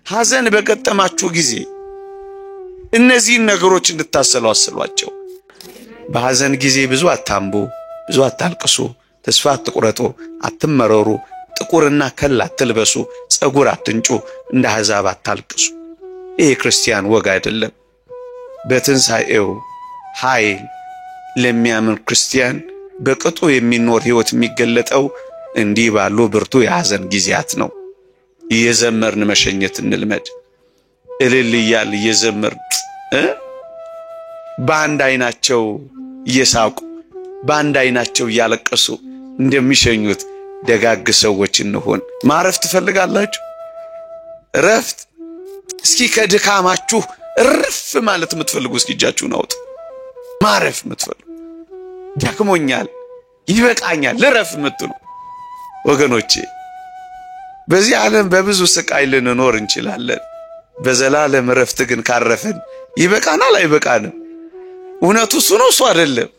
ሐዘን በገጠማችሁ ጊዜ እነዚህን ነገሮች እንድታሰላስሏቸው። በሐዘን ጊዜ ብዙ አታንቡ፣ ብዙ አታልቅሱ፣ ተስፋ አትቁረጡ፣ አትመረሩ፣ ጥቁርና ከል አትልበሱ፣ ጸጉር አትንጩ፣ እንደ አሕዛብ አታልቅሱ። ይሄ ክርስቲያን ወግ አይደለም። በትንሣኤው ኃይል ለሚያምን ክርስቲያን በቅጡ የሚኖር ሕይወት የሚገለጠው እንዲህ ባሉ ብርቱ የሐዘን ጊዜያት ነው። እየዘመርን መሸኘት እንልመድ። እልል እያል እየዘመርን በአንድ አይናቸው እየሳቁ በአንድ አይናቸው እያለቀሱ እንደሚሸኙት ደጋግ ሰዎች እንሆን። ማረፍ ትፈልጋላችሁ? ረፍት። እስኪ ከድካማችሁ እርፍ ማለት የምትፈልጉ እስኪ እጃችሁን አውጡ። ማረፍ የምትፈልጉ ደክሞኛል፣ ይበቃኛል፣ ልረፍ የምትሉ ወገኖቼ፣ በዚህ ዓለም በብዙ ስቃይ ልንኖር እንችላለን። በዘላለም ረፍት ግን ካረፈን ይበቃናል አይበቃንም? እውነቱ እሱ ነው እሱ አይደለም?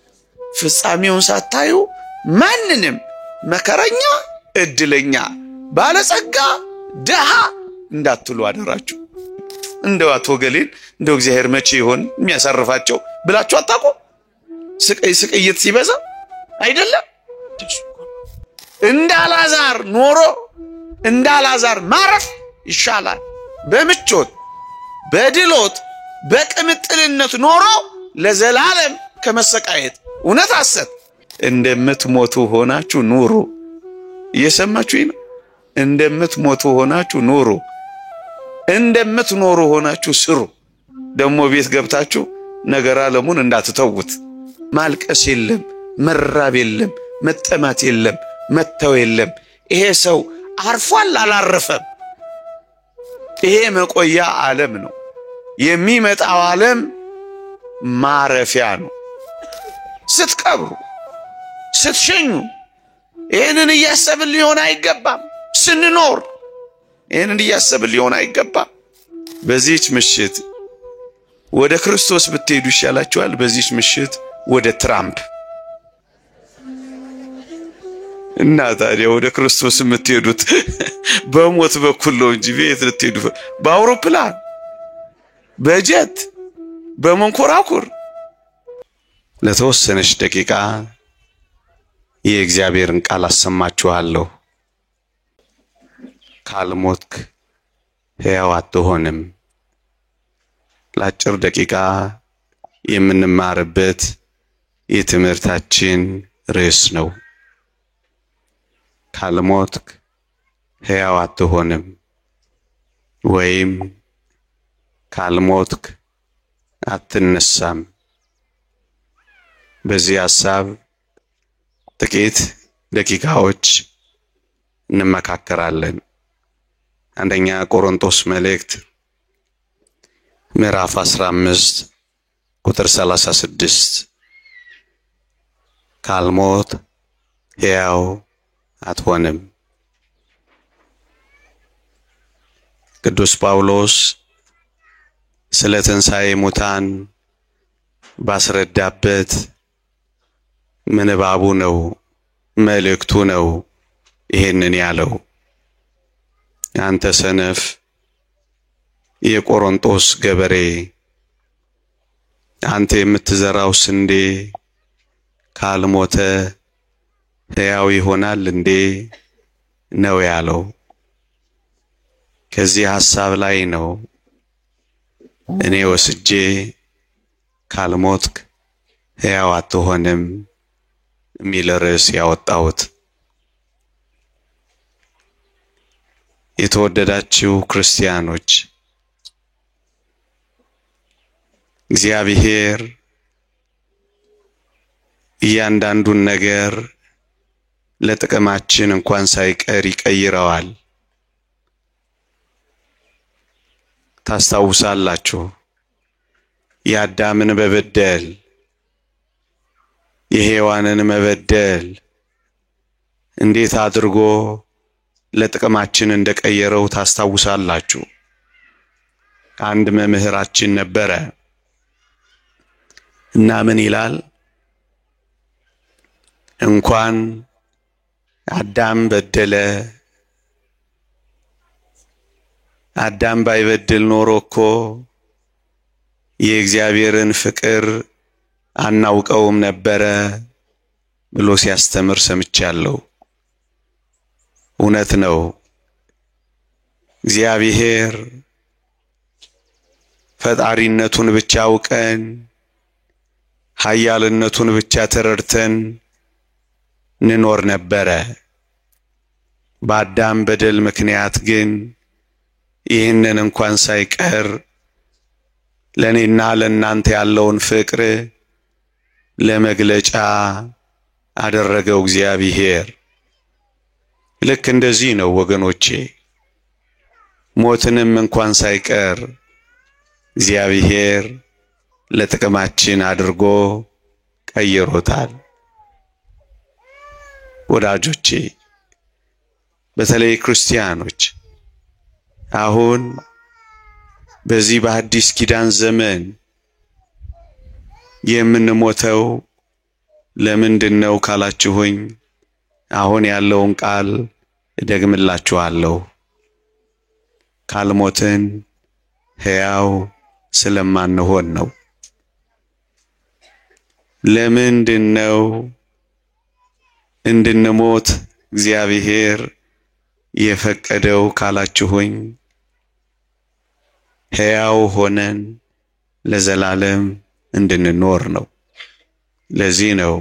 ፍጻሜውን ሳታዩ ማንንም መከረኛ፣ እድለኛ፣ ባለጸጋ፣ ደሃ እንዳትሉ አደራችሁ። እንደው አቶ ገሌን እንደው እግዚአብሔር መቼ ይሆን የሚያሳርፋቸው ብላችሁ አታውቁ? ስቅይት ሲበዛ አይደለም እንዳላዛር ኖሮ እንዳላዛር ማረፍ ይሻላል። በምቾት በድሎት በቅምጥልነት ኖሮ ለዘላለም ከመሰቃየት እውነት ሐሰት እንደምትሞቱ ሆናችሁ ኑሩ። እየሰማችሁኝ ነው? እንደምትሞቱ ሆናችሁ ኑሩ። እንደምትኖሩ ሆናችሁ ስሩ። ደግሞ ቤት ገብታችሁ ነገር ዓለሙን እንዳትተውት። ማልቀስ የለም፣ መራብ የለም፣ መጠማት የለም፣ መተው የለም። ይሄ ሰው አርፏል አላረፈም። ይሄ መቆያ ዓለም ነው። የሚመጣው ዓለም ማረፊያ ነው። ስትቀብሩ ስትሸኙ ይህንን እያሰብን ሊሆን አይገባም። ስንኖር ይህንን እያሰብን ሊሆን አይገባም። በዚህች ምሽት ወደ ክርስቶስ ብትሄዱ ይሻላችኋል። በዚህች ምሽት ወደ ትራምፕ እና ታዲያ ወደ ክርስቶስ የምትሄዱት በሞት በኩል ነው እንጂ ቤት ልትሄዱ በአውሮፕላን በጀት በመንኮራኩር። ለተወሰነች ደቂቃ የእግዚአብሔርን ቃል አሰማችኋለሁ። ካልሞትክ ሕያው አትሆንም። ለአጭር ደቂቃ የምንማርበት የትምህርታችን ርዕስ ነው። ካልሞትክ ሕያው አትሆንም ወይም ካልሞትክ አትነሳም። በዚህ ሐሳብ ጥቂት ደቂቃዎች እንመካከራለን። አንደኛ ቆሮንቶስ መልእክት ምዕራፍ 15 ቁጥር 36 ካልሞት ሕያው አትሆንም። ቅዱስ ጳውሎስ ስለ ትንሣኤ ሙታን ባስረዳበት ምንባቡ ነው፣ መልእክቱ ነው ይሄንን ያለው። አንተ ሰነፍ የቆሮንቶስ ገበሬ፣ አንተ የምትዘራው ስንዴ ካልሞተ ሕያው ይሆናል እንዴ ነው ያለው። ከዚህ ሐሳብ ላይ ነው እኔ ወስጄ ካልሞትክ ሕያው አትሆንም የሚል ርዕስ ያወጣሁት። የተወደዳችሁ ክርስቲያኖች፣ እግዚአብሔር እያንዳንዱን ነገር ለጥቅማችን እንኳን ሳይቀር ይቀይረዋል። ታስታውሳላችሁ የአዳምን መበደል የሔዋንን መበደል እንዴት አድርጎ ለጥቅማችን እንደቀየረው ታስታውሳላችሁ። አንድ መምህራችን ነበረ እና ምን ይላል? እንኳን አዳም በደለ አዳም ባይበድል ኖሮ እኮ የእግዚአብሔርን ፍቅር አናውቀውም ነበረ ብሎ ሲያስተምር ሰምቻለሁ። እውነት ነው። እግዚአብሔር ፈጣሪነቱን ብቻ አውቀን ኃያልነቱን ብቻ ተረድተን እንኖር ነበረ። በአዳም በደል ምክንያት ግን ይህንን እንኳን ሳይቀር ለኔና ለእናንተ ያለውን ፍቅር ለመግለጫ አደረገው እግዚአብሔር። ልክ እንደዚህ ነው ወገኖቼ። ሞትንም እንኳን ሳይቀር እግዚአብሔር ለጥቅማችን አድርጎ ቀይሮታል። ወዳጆቼ በተለይ ክርስቲያኖች አሁን በዚህ በአዲስ ኪዳን ዘመን የምንሞተው ለምንድነው ካላችሁኝ አሁን ያለውን ቃል እደግምላችኋለሁ። ካልሞትን ሕያው ስለማንሆን ነው። ለምንድነው እንድንሞት እግዚአብሔር የፈቀደው ካላችሁኝ ሕያው ሆነን ለዘላለም እንድንኖር ነው። ለዚህ ነው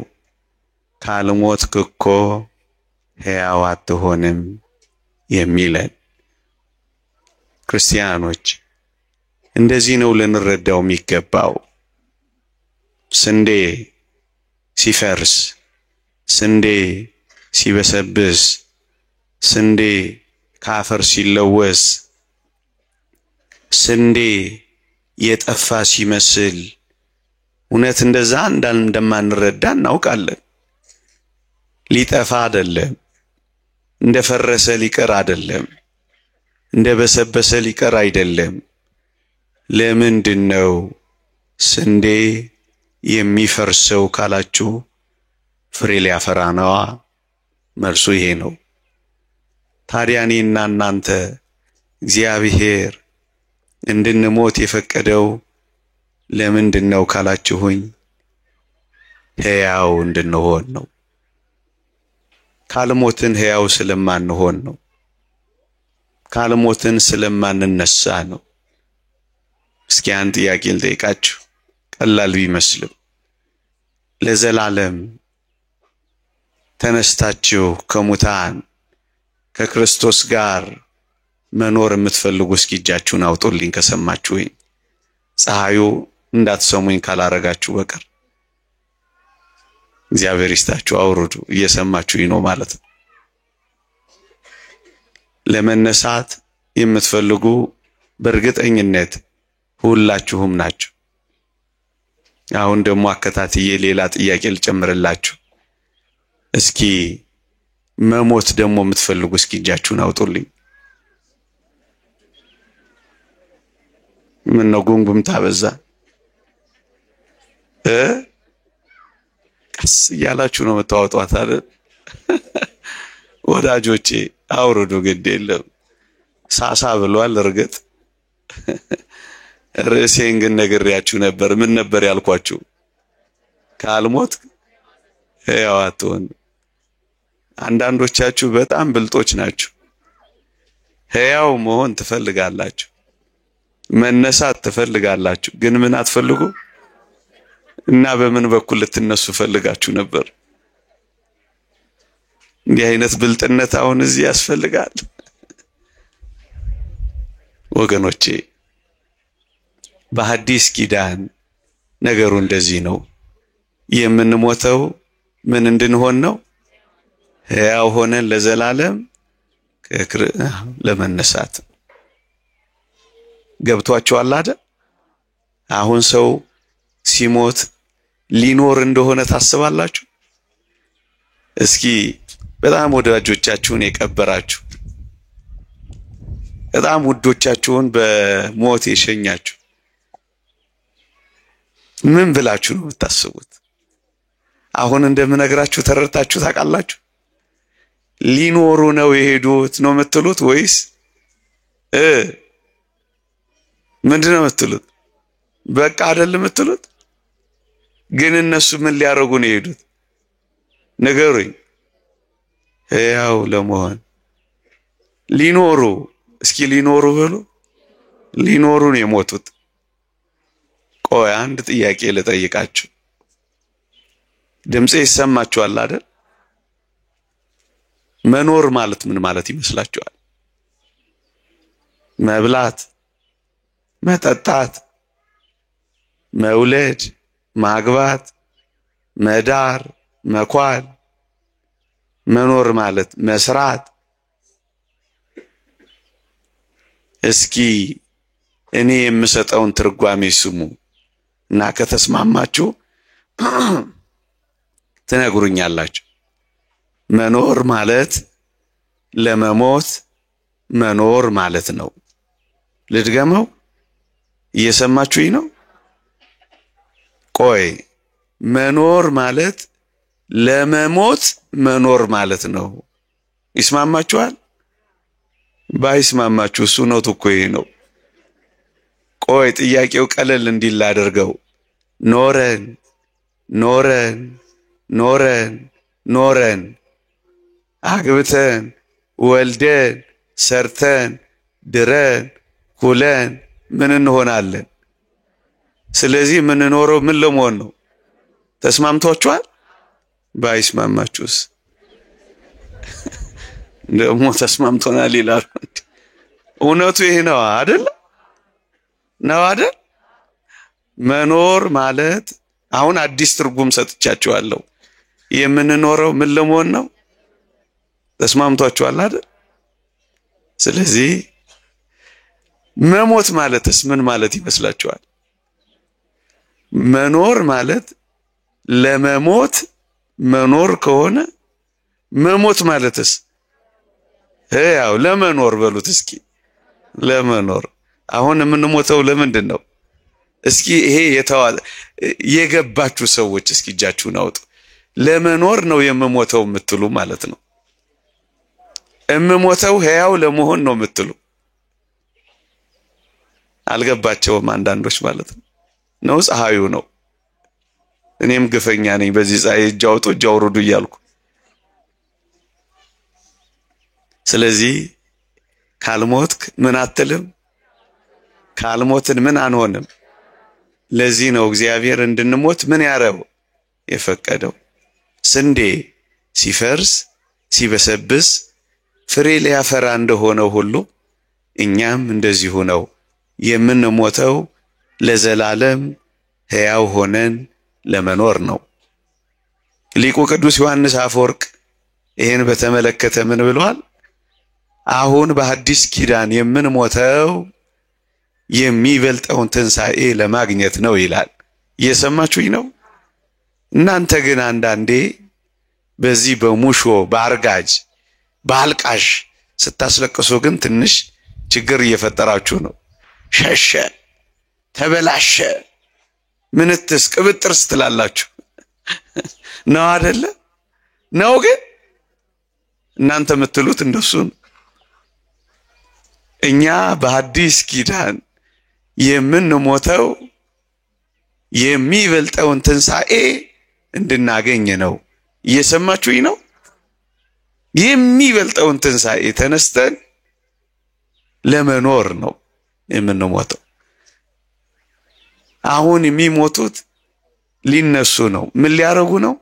ካልሞትክ እኮ ሕያው አትሆንም የሚለን። ክርስቲያኖች እንደዚህ ነው ልንረዳው የሚገባው። ስንዴ ሲፈርስ፣ ስንዴ ሲበሰብስ፣ ስንዴ ካፈር ሲለወስ፣ ስንዴ የጠፋ ሲመስል እውነት እንደዛ እንደማንረዳ እናውቃለን። ሊጠፋ አይደለም፣ እንደፈረሰ ሊቀር አይደለም፣ እንደበሰበሰ ሊቀር አይደለም። ለምንድነው ስንዴ የሚፈርሰው ካላችሁ ፍሬ ሊያፈራ ነዋ። መልሱ ይሄ ነው። ታዲያ እኔና እናንተ እግዚአብሔር እንድንሞት የፈቀደው ለምንድነው ካላችሁኝ ሕያው እንድንሆን ነው። ካልሞትን ሕያው ስለማንሆን ነው። ካልሞትን ስለማንነሳ ነው። እስኪ አንድ ጥያቄ ልጠይቃችሁ፣ ቀላል ቢመስልም ለዘላለም ተነስታችሁ ከሙታን ከክርስቶስ ጋር መኖር የምትፈልጉ እስኪ እጃችሁን አውጡልኝ ከሰማችሁኝ። ፀሐዩ እንዳትሰሙኝ ካላረጋችሁ በቀር እግዚአብሔር ይስጣችሁ፣ አውርዱ። እየሰማችሁኝ ነው ማለት ነው። ለመነሳት የምትፈልጉ በእርግጠኝነት ሁላችሁም ናችሁ። አሁን ደግሞ አከታትዬ ሌላ ጥያቄ ልጨምርላችሁ። እስኪ መሞት ደግሞ የምትፈልጉ እስኪ እጃችሁን አውጡልኝ። ምን ነው ጉምጉምታ በዛ? ቀስ እያላችሁ ነው የምታወጧት አይደል? ወዳጆቼ አውርዱ፣ ግድ የለም። ሳሳ ብሏል እርግጥ። ርዕሴን ግን ነግሬያችሁ ነበር። ምን ነበር ያልኳችሁ? ካልሞት ሕያው አትሆን። አንዳንዶቻችሁ በጣም ብልጦች ናችሁ። ሕያው መሆን ትፈልጋላችሁ፣ መነሳት ትፈልጋላችሁ፣ ግን ምን አትፈልጉ? እና በምን በኩል ልትነሱ ፈልጋችሁ ነበር? እንዲህ አይነት ብልጥነት አሁን እዚህ ያስፈልጋል? ወገኖቼ በሐዲስ ኪዳን ነገሩ እንደዚህ ነው። የምንሞተው ምን እንድንሆን ነው? ሕያው ሆነን ለዘላለም ለመነሳት። ገብቷችኋል አይደል? አሁን ሰው ሲሞት ሊኖር እንደሆነ ታስባላችሁ? እስኪ በጣም ወዳጆቻችሁን የቀበራችሁ፣ በጣም ውዶቻችሁን በሞት የሸኛችሁ ምን ብላችሁ ነው የምታስቡት? አሁን እንደምነግራችሁ ተረድታችሁ ታውቃላችሁ? ሊኖሩ ነው የሄዱት ነው የምትሉት ወይስ ምንድነው የምትሉት? በቃ አይደለም የምትሉት? ግን እነሱ ምን ሊያረጉ ነው የሄዱት? ንገሩኝ። ሕያው ለመሆን ሊኖሩ፣ እስኪ ሊኖሩ በሉ። ሊኖሩ ነው የሞቱት። ቆይ አንድ ጥያቄ ልጠይቃችሁ። ድምጼ ይሰማችኋል አይደል? መኖር ማለት ምን ማለት ይመስላችኋል? መብላት፣ መጠጣት፣ መውለድ፣ ማግባት፣ መዳር፣ መኳል። መኖር ማለት መስራት። እስኪ እኔ የምሰጠውን ትርጓሜ ስሙ እና ከተስማማችሁ ትነግሩኛላችሁ። መኖር ማለት ለመሞት መኖር ማለት ነው። ልድገመው፣ እየሰማችሁኝ ነው? ቆይ መኖር ማለት ለመሞት መኖር ማለት ነው። ይስማማችኋል? ባይስማማችሁ እሱ ነው እኮ ይሄ ነው። ቆይ ጥያቄው ቀለል እንዲል አድርገው። ኖረን ኖረን ኖረን ኖረን አግብተን ወልደን ሰርተን ድረን ኩለን ምን እንሆናለን? ስለዚህ ምን ኖረው ምን ለመሆን ነው? ተስማምቷችኋል? ባይስማማችሁስ? ደግሞ ተስማምቶናል ይላል። እውነቱ ይሄ ነው አይደል? ነው አይደል? መኖር ማለት አሁን አዲስ ትርጉም ሰጥቻችኋለሁ። የምንኖረው ምን ለመሆን ነው? ተስማምቷችኋል አይደል? ስለዚህ መሞት ማለትስ ምን ማለት ይመስላችኋል? መኖር ማለት ለመሞት መኖር ከሆነ መሞት ማለትስ ያው ለመኖር በሉት እስኪ። ለመኖር አሁን የምንሞተው ለምንድን ነው? እስኪ ይሄ የገባችሁ ሰዎች እስኪ እጃችሁን አውጡ። ለመኖር ነው የምሞተው የምትሉ ማለት ነው። የምሞተው ሕያው ለመሆን ነው የምትሉ አልገባቸውም አንዳንዶች ማለት ነው። ነው ፀሐዩ ነው። እኔም ግፈኛ ነኝ በዚህ ፀሐይ እጅ አውጡ እጅ አውርዱ እያልኩ። ስለዚህ ካልሞትክ ምን አትልም? ካልሞትን ምን አንሆንም? ለዚህ ነው እግዚአብሔር እንድንሞት ምን ያረበው የፈቀደው። ስንዴ ሲፈርስ ሲበሰብስ ፍሬ ሊያፈራ እንደሆነው ሁሉ እኛም እንደዚሁ ነው የምንሞተው ለዘላለም ሕያው ሆነን ለመኖር ነው። ሊቁ ቅዱስ ዮሐንስ አፈወርቅ ይሄን በተመለከተ ምን ብሏል? አሁን በሐዲስ ኪዳን የምንሞተው የሚበልጠውን ትንሣኤ ለማግኘት ነው ይላል። እየሰማችሁኝ ነው? እናንተ ግን አንዳንዴ በዚህ በሙሾ በአርጋጅ በአልቃሽ ስታስለቅሱ ግን ትንሽ ችግር እየፈጠራችሁ ነው። ሸሸ፣ ተበላሸ፣ ምንትስ ቅብጥርስ ትላላችሁ ነው አይደለ? ነው ግን እናንተ የምትሉት እንደሱ ነው። እኛ በሐዲስ ኪዳን የምንሞተው የሚበልጠውን ትንሣኤ እንድናገኝ ነው። እየሰማችሁኝ ነው? የሚበልጠውን ትንሣኤ ተነስተን ለመኖር ነው የምንሞተው። አሁን የሚሞቱት ሊነሱ ነው። ምን ሊያረጉ ነው?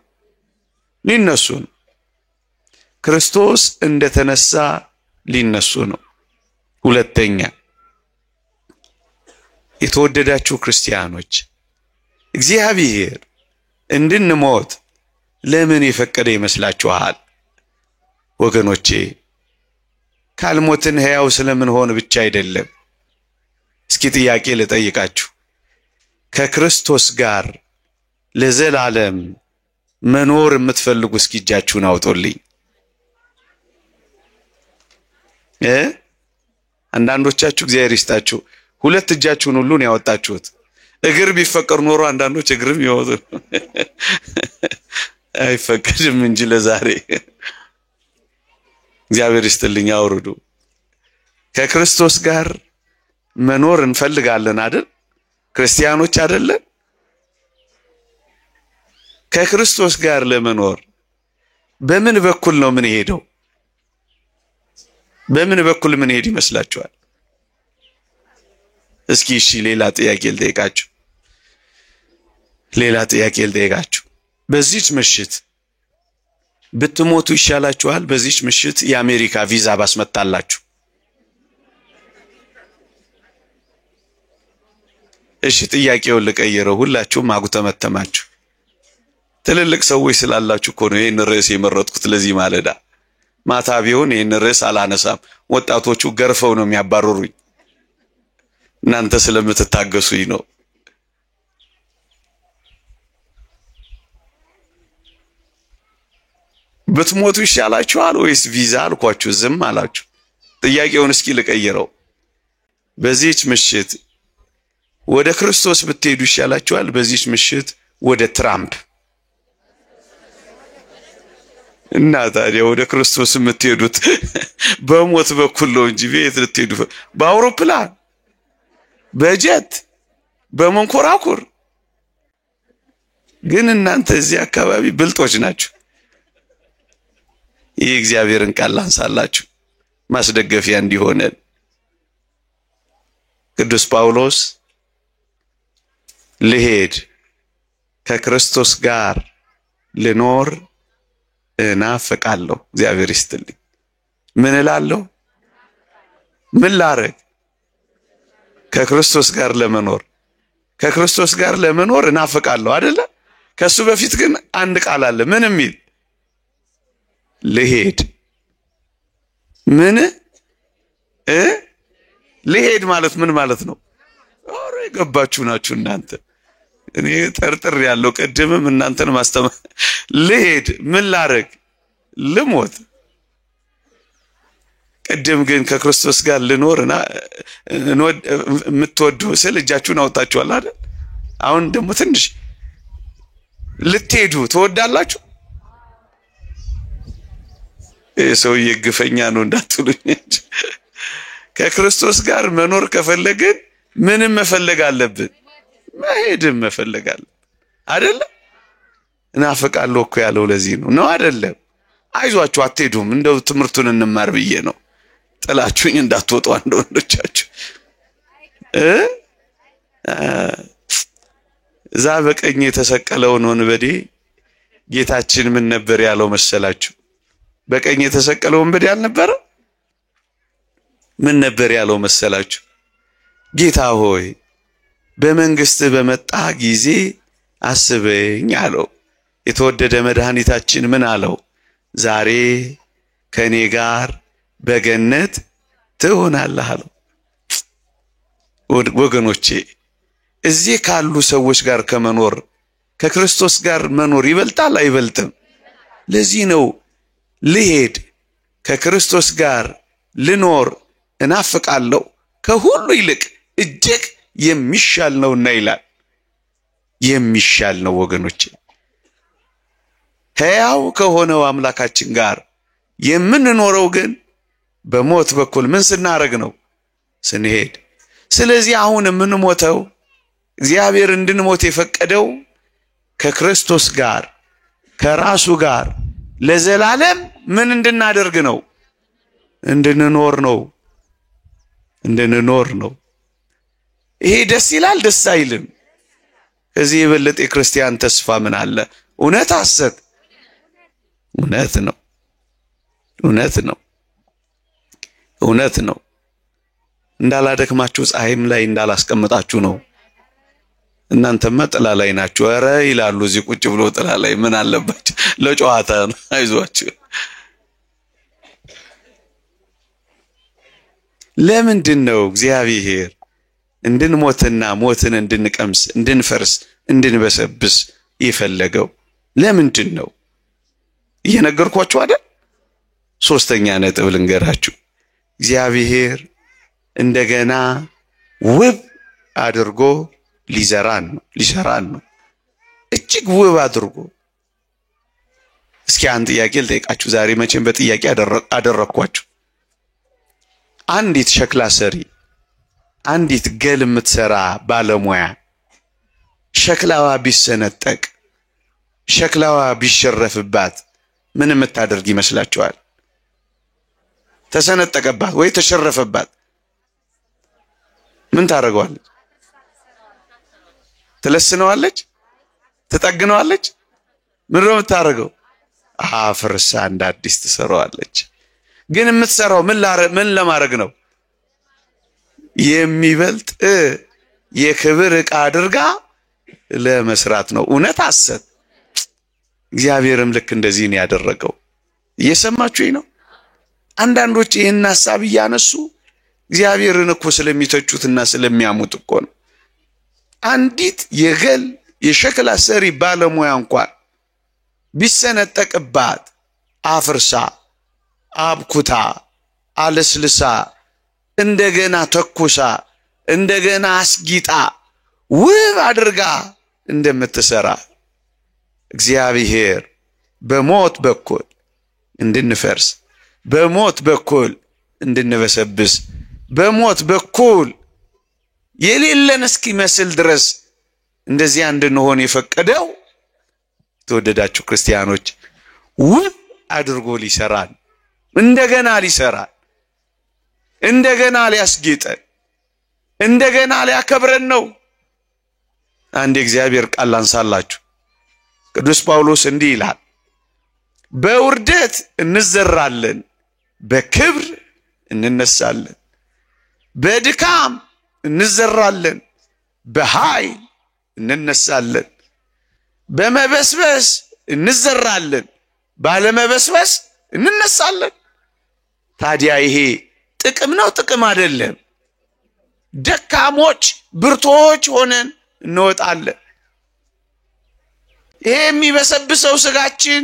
ሊነሱ ነው። ክርስቶስ እንደተነሳ ሊነሱ ነው። ሁለተኛ የተወደዳችሁ ክርስቲያኖች እግዚአብሔር እንድንሞት ለምን የፈቀደ ይመስላችኋል? ወገኖቼ ካልሞትን ሕያው ስለምን ሆነ ብቻ አይደለም። እስኪ ጥያቄ ልጠይቃችሁ። ከክርስቶስ ጋር ለዘላለም መኖር የምትፈልጉ እስኪ እጃችሁን አውጡልኝ። አንዳንዶቻችሁ እግዚአብሔር ይስጣችሁ ሁለት እጃችሁን ሁሉ ነው ያወጣችሁት። እግር ቢፈቀር ኖሮ አንዳንዶች እግርም ይወጡ አይፈቀድም እንጂ ለዛሬ እግዚአብሔር ይስጥልኝ አውርዱ። ከክርስቶስ ጋር መኖር እንፈልጋለን አይደል? ክርስቲያኖች አይደለን? ከክርስቶስ ጋር ለመኖር በምን በኩል ነው ምን ሄደው? በምን በኩል ምን ሄድ ይመስላችኋል? እስኪ እሺ ሌላ ጥያቄ ልጠይቃችሁ። በዚህች ምሽት ብትሞቱ ይሻላችኋል? በዚህች ምሽት የአሜሪካ ቪዛ ባስመጣላችሁ? እሺ ጥያቄውን ልቀይረው። ሁላችሁም አጉተመተማችሁ። ትልልቅ ሰዎች ስላላችሁ እኮ ነው ይሄን ርዕስ የመረጥኩት ለዚህ ማለዳ። ማታ ቢሆን ይሄን ርዕስ አላነሳም። ወጣቶቹ ገርፈው ነው የሚያባርሩኝ። እናንተ ስለምትታገሱኝ ነው። ብትሞቱ ይሻላችኋል ወይስ ቪዛ አልኳችሁ? ዝም አላችሁ። ጥያቄውን እስኪ ልቀይረው። በዚህች ምሽት ወደ ክርስቶስ ብትሄዱ ይሻላችኋል? በዚህች ምሽት ወደ ትራምፕ? እና ታዲያ ወደ ክርስቶስ የምትሄዱት በሞት በኩል ነው እንጂ ቤት ልትሄዱ በአውሮፕላን፣ በጀት፣ በመንኮራኩር? ግን እናንተ እዚህ አካባቢ ብልጦች ናችሁ። ይህ እግዚአብሔርን ቃል አንሳላችሁ ማስደገፊያ እንዲሆነን ቅዱስ ጳውሎስ ልሄድ ከክርስቶስ ጋር ልኖር እናፍቃለሁ። እግዚአብሔር ይስጥልኝ። ምን እላለሁ? ምን ላረግ? ከክርስቶስ ጋር ለመኖር። ከክርስቶስ ጋር ለመኖር እናፍቃለሁ አይደለ? ከሱ በፊት ግን አንድ ቃል አለ። ምን የሚል? ልሄድ። ምን ልሄድ ማለት ምን ማለት ነው? ኦሬ ገባችሁ ናችሁ እናንተ። እኔ ጠርጥር ያለው ቀደምም እናንተን ማስተማር። ልሄድ ምን ላረግ? ልሞት። ቀደም ግን ከክርስቶስ ጋር ልኖርና የምትወዱ ስል እጃችሁን አውጣችኋል አይደል? አሁን ደግሞ ትንሽ ልትሄዱ ትወዳላችሁ? ሰውዬ ግፈኛ ነው እንዳትሉኝ። ከክርስቶስ ጋር መኖር ከፈለግን ምንም መፈለግ አለብን? መሄድም መፈለግ አለብን አይደለ? እናፍቃለሁ እኮ ያለው ለዚህ ነው አይደለም? አይዟችሁ አትሄዱም፣ እንደው ትምህርቱን እንማር ብዬ ነው። ጥላችሁኝ እንዳትወጡ አንድ ወንዶቻችሁ። እዛ በቀኝ የተሰቀለውን ወንበዴ ጌታችን ምን ነበር ያለው መሰላችሁ? በቀኝ የተሰቀለው ወንበዴ አልነበረ? ምን ነበር ያለው መሰላችሁ? ጌታ ሆይ በመንግስት በመጣ ጊዜ አስበኝ አለው። የተወደደ መድኃኒታችን ምን አለው? ዛሬ ከኔ ጋር በገነት ትሆናለህ አለው። ወገኖቼ እዚህ ካሉ ሰዎች ጋር ከመኖር ከክርስቶስ ጋር መኖር ይበልጣል አይበልጥም? ለዚህ ነው ልሄድ ከክርስቶስ ጋር ልኖር እናፍቃለሁ ከሁሉ ይልቅ እጅግ የሚሻል ነውና ይላል። የሚሻል ነው ወገኖቼ። ሕያው ከሆነው አምላካችን ጋር የምንኖረው ግን በሞት በኩል ምን ስናረግ ነው? ስንሄድ። ስለዚህ አሁን የምንሞተው እግዚአብሔር እንድንሞት የፈቀደው ከክርስቶስ ጋር ከራሱ ጋር ለዘላለም ምን እንድናደርግ ነው? እንድንኖር ነው። ይሄ ደስ ይላል ደስ አይልም? ከዚህ የበለጠ የክርስቲያን ተስፋ ምን አለ? እውነት ሐሰት? እውነት ነው። እንዳላደክማችሁ ፀሐይም ላይ እንዳላስቀምጣችሁ ነው። እናንተማ ጥላ ላይ ናችሁ። ኧረ ይላሉ እዚህ ቁጭ ብሎ ጥላ ላይ ምን አለባችሁ? ለጨዋታ ነው። አይዟችሁ። ለምንድን ነው እግዚአብሔር እንድንሞትና ሞትን እንድንቀምስ እንድንፈርስ እንድንበሰብስ የፈለገው? ለምንድን ነው? እየነገርኳችሁ አይደል? ሶስተኛ ነጥብ ልንገራችሁ። እግዚአብሔር እንደገና ውብ አድርጎ ሊሰራን ነው። እጅግ ውብ አድርጎ። እስኪ አንድ ጥያቄ ልጠይቃችሁ። ዛሬ መቼም በጥያቄ አደረኳችሁ። አንዲት ሸክላ ሰሪ አንዲት ገል የምትሰራ ባለሙያ ሸክላዋ ቢሰነጠቅ ሸክላዋ ቢሸረፍባት ምን የምታደርግ ይመስላችኋል? ተሰነጠቀባት ወይ ተሸረፈባት ምን ታደርገዋለች? ትለስነዋለች? ትጠግነዋለች? ምን ነው የምታደርገው? አፍርሳ እንደ አዲስ ትሰራዋለች። ግን የምትሰራው ምን ለማድረግ ነው? የሚበልጥ የክብር ዕቃ አድርጋ ለመስራት ነው። እውነት ሐሰት? እግዚአብሔርም ልክ እንደዚህ ነው ያደረገው። እየሰማችሁኝ ነው? አንዳንዶች ይሄን ሐሳብ ያነሱ እግዚአብሔርን እኮ ስለሚተቹትና ስለሚያሙት እኮ ነው። አንዲት የገል የሸክላ ሰሪ ባለሙያ እንኳን ቢሰነጠቅባት አፍርሳ አብኩታ አለስልሳ እንደገና ተኩሳ እንደገና አስጊጣ ውብ አድርጋ እንደምትሰራ እግዚአብሔር በሞት በኩል እንድንፈርስ በሞት በኩል እንድንበሰብስ በሞት በኩል የሌለን እስኪመስል ድረስ እንደዚህ እንድንሆን የፈቀደው ተወደዳችሁ ክርስቲያኖች ውብ አድርጎ ሊሰራን እንደገና ሊሰራን እንደገና ሊያስጌጠን እንደገና ሊያከብረን ነው። አንድ እግዚአብሔር ቃል አንሳላችሁ። ቅዱስ ጳውሎስ እንዲህ ይላል፣ በውርደት እንዘራለን በክብር እንነሳለን፣ በድካም እንዘራለን በኃይል እንነሳለን፣ በመበስበስ እንዘራለን ባለመበስበስ እንነሳለን። ታዲያ ይሄ ጥቅም ነው? ጥቅም አይደለም። ደካሞች ብርቶች ሆነን እንወጣለን። ይሄ የሚበሰብሰው ስጋችን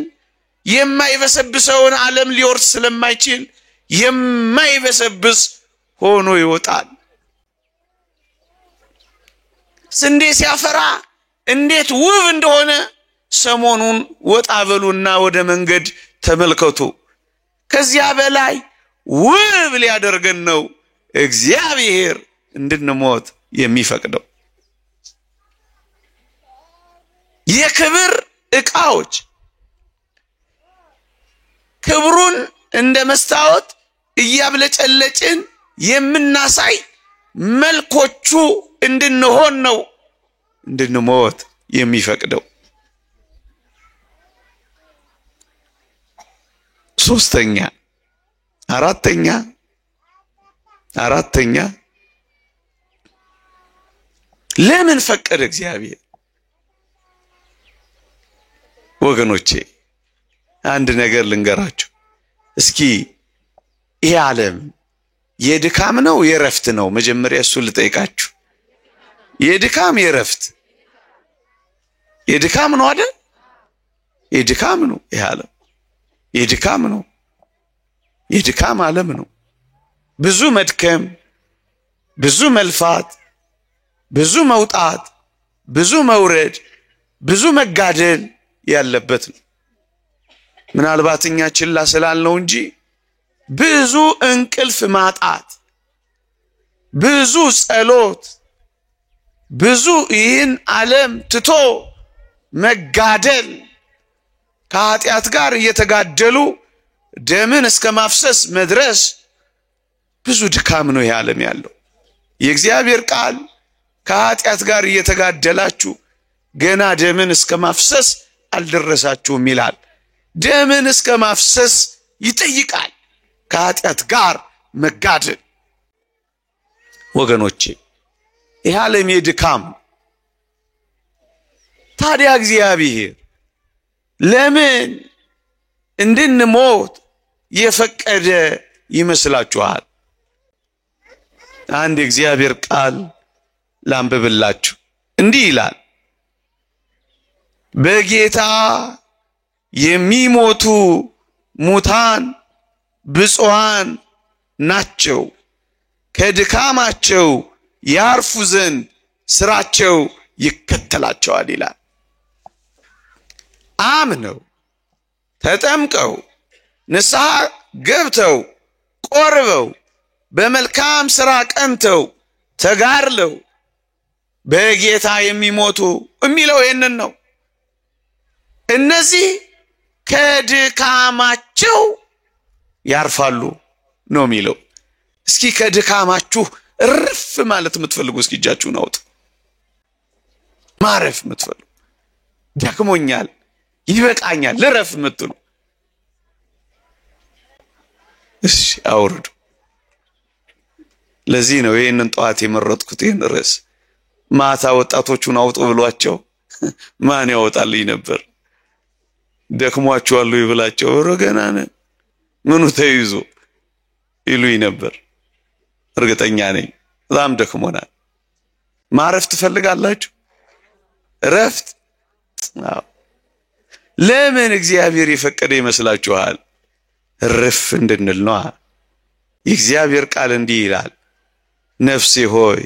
የማይበሰብሰውን ዓለም ሊወርስ ስለማይችል የማይበሰብስ ሆኖ ይወጣል። ስንዴ ሲያፈራ እንዴት ውብ እንደሆነ ሰሞኑን ወጣ በሉና ወደ መንገድ ተመልከቱ። ከዚያ በላይ ውብ ሊያደርገን ነው እግዚአብሔር እንድንሞት የሚፈቅደው። የክብር ዕቃዎች ክብሩን እንደ መስታወት እያብለጨለጭን የምናሳይ መልኮቹ እንድንሆን ነው እንድንሞት የሚፈቅደው። ሶስተኛ አራተኛ ለምን ፈቀደ እግዚአብሔር? ወገኖቼ አንድ ነገር ልንገራችሁ እስኪ። ይሄ ዓለም የድካም ነው የረፍት ነው? መጀመሪያ እሱ ልጠይቃችሁ። የድካም የረፍት? የድካም ነው አይደል? የድካም ነው። ይሄ ዓለም የድካም ነው። የድካም ዓለም ነው። ብዙ መድከም፣ ብዙ መልፋት፣ ብዙ መውጣት፣ ብዙ መውረድ፣ ብዙ መጋደል ያለበት ነው። ምናልባት እኛ ችላ ስላልነው እንጂ ብዙ እንቅልፍ ማጣት፣ ብዙ ጸሎት፣ ብዙ ይህን ዓለም ትቶ መጋደል፣ ከኃጢአት ጋር እየተጋደሉ ደምን እስከ ማፍሰስ መድረስ ብዙ ድካም ነው ይህ ዓለም ያለው። የእግዚአብሔር ቃል ከኃጢአት ጋር እየተጋደላችሁ ገና ደምን እስከ ማፍሰስ አልደረሳችሁም ይላል። ደምን እስከ ማፍሰስ ይጠይቃል ከኃጢአት ጋር መጋደል። ወገኖቼ ይህ ዓለም የድካም። ታዲያ እግዚአብሔር ለምን እንድንሞት የፈቀደ ይመስላችኋል? አንድ እግዚአብሔር ቃል ላንብብላችሁ። እንዲህ ይላል፣ በጌታ የሚሞቱ ሙታን ብፁዓን ናቸው፣ ከድካማቸው ያርፉ ዘንድ ስራቸው ይከተላቸዋል ይላል። አምነው ተጠምቀው ንስሐ ገብተው ቆርበው በመልካም ሥራ ቀንተው ተጋድለው በጌታ የሚሞቱ የሚለው ይሄንን ነው። እነዚህ ከድካማቸው ያርፋሉ ነው የሚለው። እስኪ ከድካማችሁ እርፍ ማለት የምትፈልጉ እስኪ እጃችሁን አውጡ። ማረፍ የምትፈልጉ ደክሞኛል፣ ይበቃኛል፣ ልረፍ የምትሉ እሺ አውርዱ። ለዚህ ነው ይሄንን ጠዋት የመረጥኩት ይሄን ርዕስ። ማታ ወጣቶቹን አውጡ ብሏቸው ማን ያወጣልኝ ነበር? ደክሟቸዋል ይብላቸው ረገና ነን ምኑ ተይዞ ይሉኝ ነበር። እርግጠኛ ነኝ በጣም ደክሞናል። ማረፍ ትፈልጋላችሁ? ረፍት ለምን እግዚአብሔር የፈቀደ ይመስላችኋል? ረፍ እንድንል ነው። የእግዚአብሔር ቃል እንዲህ ይላል፣ ነፍሴ ሆይ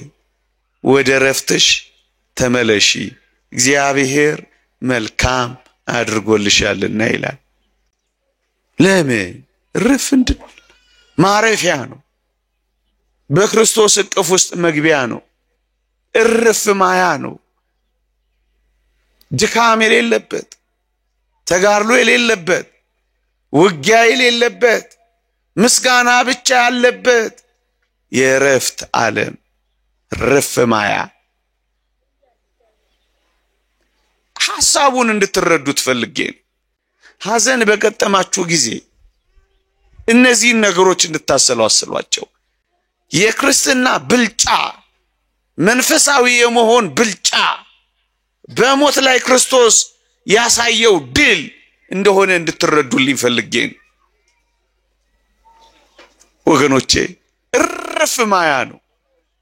ወደ ረፍትሽ ተመለሺ እግዚአብሔር መልካም አድርጎልሻልና ይላል። ለምን? ረፍ እንድንል። ማረፊያ ነው። በክርስቶስ እቅፍ ውስጥ መግቢያ ነው። እርፍ ማያ ነው። ድካም የሌለበት፣ ተጋድሎ የሌለበት፣ ውጊያ የሌለበት፣ ምስጋና ብቻ ያለበት የረፍት ዓለም ረፍ ማያ። ሐሳቡን እንድትረዱት ፈልጌ ሐዘን በገጠማችሁ ጊዜ እነዚህን ነገሮች እንድታሰላስሏቸው። የክርስትና ብልጫ፣ መንፈሳዊ የመሆን ብልጫ በሞት ላይ ክርስቶስ ያሳየው ድል እንደሆነ እንድትረዱልኝ ፈልጌ ወገኖቼ። እረፍ ማያ ነው፣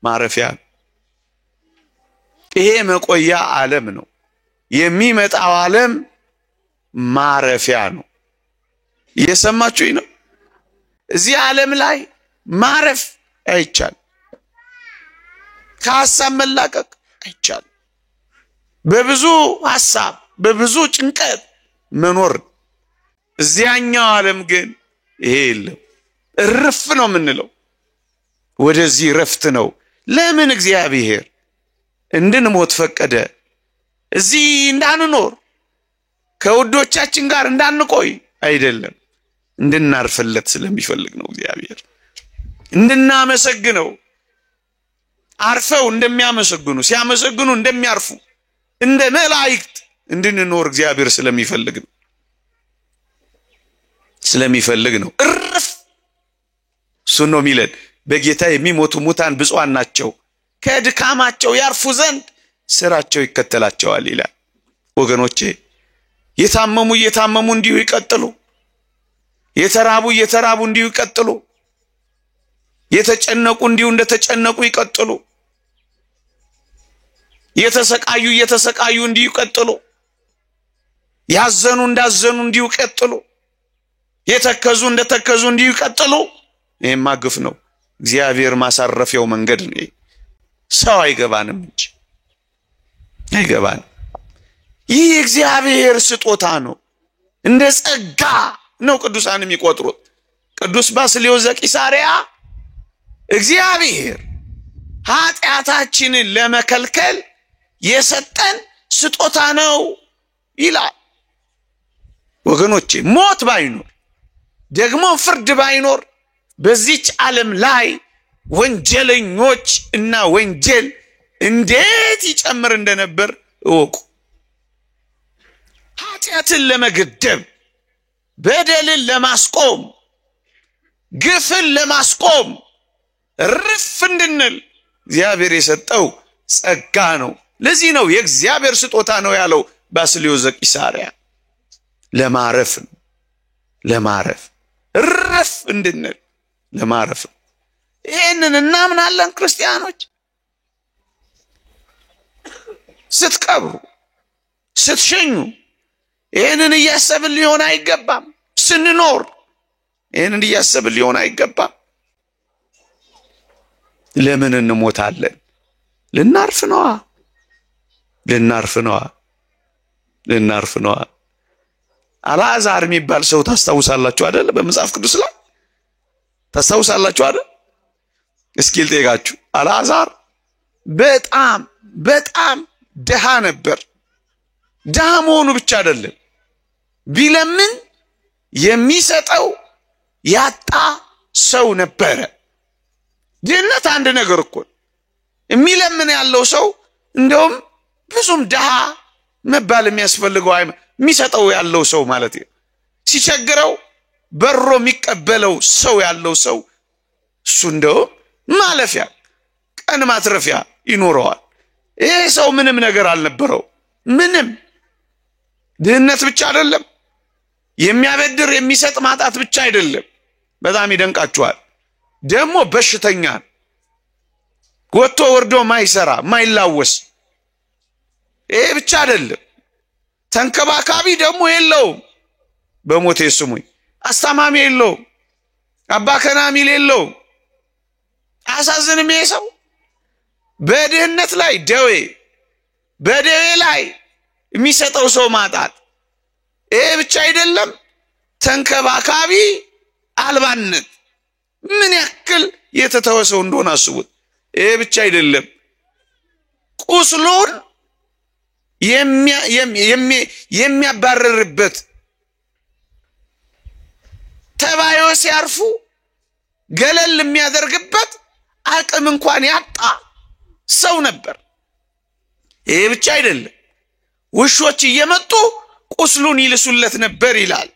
ማረፊያ ነው። ይሄ መቆያ ዓለም ነው። የሚመጣው ዓለም ማረፊያ ነው። እየሰማችሁኝ ነው? እዚህ ዓለም ላይ ማረፍ አይቻል፣ ከሐሳብ መላቀቅ አይቻል። በብዙ ሐሳብ በብዙ ጭንቀት መኖር። እዚያኛው ዓለም ግን ይሄ የለም። እርፍ ነው የምንለው። ወደዚህ ረፍት ነው። ለምን እግዚአብሔር እንድንሞት ፈቀደ? እዚህ እንዳንኖር ከውዶቻችን ጋር እንዳንቆይ አይደለም፣ እንድናርፍለት ስለሚፈልግ ነው። እግዚአብሔር እንድናመሰግነው፣ አርፈው እንደሚያመሰግኑ ሲያመሰግኑ እንደሚያርፉ እንደ መላእክት እንድንኖር እግዚአብሔር ስለሚፈልግ ነው። እርፍ እሱ ነው የሚለን። በጌታ የሚሞቱ ሙታን ብፁዓን ናቸው፣ ከድካማቸው ያርፉ ዘንድ ስራቸው ይከተላቸዋል ይላል። ወገኖቼ የታመሙ እየታመሙ እንዲሁ ይቀጥሉ፣ የተራቡ እየተራቡ እንዲሁ ይቀጥሉ፣ የተጨነቁ እንዲሁ እንደተጨነቁ ይቀጥሉ፣ የተሰቃዩ እየተሰቃዩ እንዲሁ ይቀጥሉ፣ ያዘኑ እንዳዘኑ እንዲሁ ይቀጥሉ፣ የተከዙ እንደተከዙ እንዲሁ ይቀጥሉ። ይሄማ ግፍ ነው። እግዚአብሔር ማሳረፊያው መንገድ ነው። ሰው አይገባንም እንጂ አይገባንም። ይህ እግዚአብሔር ስጦታ ነው። እንደ ጸጋ ነው ቅዱሳን የሚቆጥሩት። ቅዱስ ባስልዮስ ዘቂሳርያ እግዚአብሔር ኃጢአታችንን ለመከልከል የሰጠን ስጦታ ነው ይላል። ወገኖቼ ሞት ባይኖር ደግሞ ፍርድ ባይኖር በዚች ዓለም ላይ ወንጀለኞች እና ወንጀል እንዴት ይጨምር እንደነበር እወቁ። ኃጢአትን ለመገደብ፣ በደልን ለማስቆም፣ ግፍን ለማስቆም እርፍ እንድንል እግዚአብሔር የሰጠው ጸጋ ነው። ለዚህ ነው የእግዚአብሔር ስጦታ ነው ያለው ባስልዮስ ዘቂሳርያ። ለማረፍ ነው፣ ለማረፍ እርፍ እንድንል ለማረፍ። ይሄንን እናምናለን ክርስቲያኖች። ስትቀብሩ ስትሸኙ ይሄንን እያሰብን ሊሆን አይገባም። ስንኖር ይሄንን እያሰብን ሊሆን አይገባም። ለምን እንሞታለን? ልናርፍ ነዋ፣ ልናርፍ ነዋ፣ ልናርፍ ነዋ። አልዓዛር የሚባል ሰው ታስታውሳላችሁ አይደል? በመጽሐፍ ቅዱስ ላይ ታስታውሳላችሁ አይደል? እስኪ ልጠይቃችሁ፣ አልዓዛር በጣም በጣም ድሃ ነበር። ድሃ መሆኑ ብቻ አይደለም፣ ቢለምን የሚሰጠው ያጣ ሰው ነበረ። ድህነት አንድ ነገር እኮ የሚለምን ያለው ሰው እንደውም ብዙም ድሃ መባል የሚያስፈልገው የሚሰጠው ያለው ሰው ማለት ነው። ሲቸግረው በሮ የሚቀበለው ሰው ያለው ሰው እሱ እንደውም ማለፊያ ቀን ማትረፊያ ይኖረዋል። ይሄ ሰው ምንም ነገር አልነበረው። ምንም ድህነት ብቻ አይደለም፣ የሚያበድር የሚሰጥ ማጣት ብቻ አይደለም። በጣም ይደንቃችኋል። ደግሞ በሽተኛ ወጥቶ ወርዶ ማይሰራ ማይላወስ። ይሄ ብቻ አይደለም፣ ተንከባካቢ ደግሞ የለውም። በሞቴ ስሙኝ፣ አስተማሚ የለውም፣ አባከናሚል የለውም። አሳዝንም። ይሄ ሰው በድህነት ላይ ደዌ፣ በደዌ ላይ የሚሰጠው ሰው ማጣት። ይሄ ብቻ አይደለም፣ ተንከባካቢ አልባነት ምን ያክል የተተወሰው እንደሆነ አስቡት። ይሄ ብቻ አይደለም፣ ቁስሉን የሚያባረርበት ተባዮ ሲያርፉ ገለል የሚያደርግበት አቅም እንኳን ያጣ ሰው ነበር። ይሄ ብቻ አይደለም፣ ውሾች እየመጡ ቁስሉን ይልሱለት ነበር ይላል።